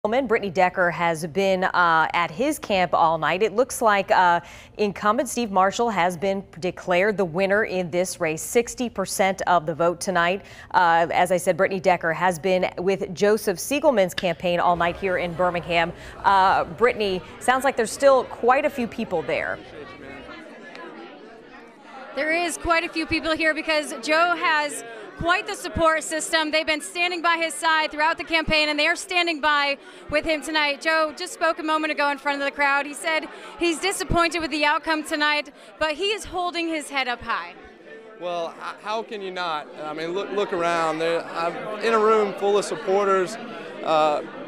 Brittany Decker has been at his camp all night. It looks like incumbent Steve Marshall has been declared the winner in this race. 60% of the vote tonight. As I said, Brittany Decker has been with Joseph Siegelman's campaign all night here in Birmingham. Brittany, sounds like there's still quite a few people there. There is quite a few people here because Joe has quite the support system. They've been standing by his side throughout the campaign, and they are standing by with him tonight. Joe just spoke a moment ago in front of the crowd. He said he's disappointed with the outcome tonight, but he is holding his head up high. Well, how can you not? I mean, look around. I'm in a room full of supporters,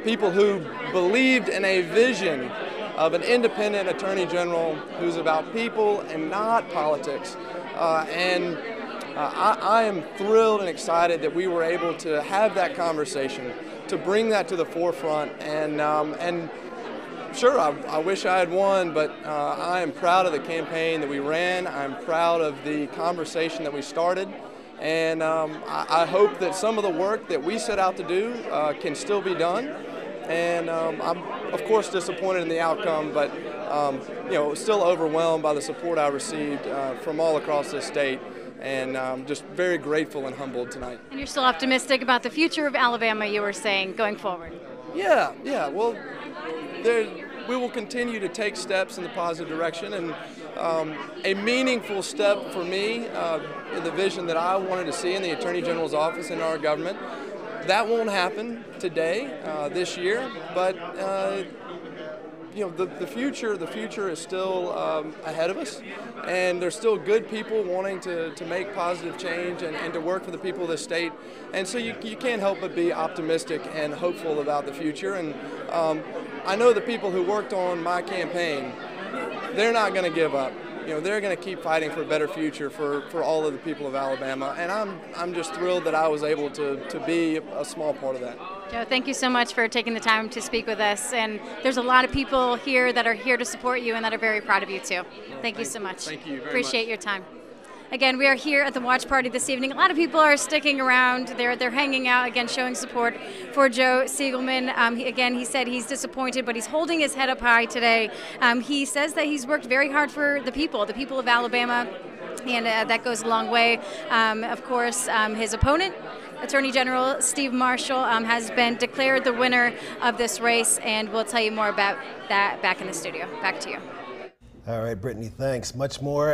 people who believed in a vision of an independent attorney general who's about people and not politics. I am thrilled and excited that we were able to have that conversation, to bring that to the forefront. And sure, I wish I had won, but I am proud of the campaign that we ran. I'm proud of the conversation that we started. And I hope that some of the work that we set out to do can still be done. And I'm, of course, disappointed in the outcome, but still overwhelmed by the support I received from all across this state. And just very grateful and humbled tonight. And you're still optimistic about the future of Alabama, you were saying, going forward? Yeah. Well, we will continue to take steps in the positive direction, and a meaningful step for me in the vision that I wanted to see in the Attorney General's office in our government. That won't happen today, this year, but the future is still ahead of us, and there's still good people wanting to make positive change and to work for the people of this state. And so you can't help but be optimistic and hopeful about the future. And I know the people who worked on my campaign, they're not going to give up. They're going to keep fighting for a better future for all of the people of Alabama, and I'm just thrilled that I was able to be a small part of that. Joe, thank you so much for taking the time to speak with us, and there's a lot of people here that are here to support you and that are very proud of you too. Thank you so much. Thank you very much. Appreciate your time. Again, we are here at the watch party this evening. A lot of people are sticking around. They're hanging out, again, showing support for Joe Siegelman. He said he's disappointed, but he's holding his head up high today. He says that he's worked very hard for the people of Alabama, and that goes a long way. Of course, his opponent, Attorney General Steve Marshall, has been declared the winner of this race, and we'll tell you more about that back in the studio. Back to you. All right, Brittany, thanks. Much more.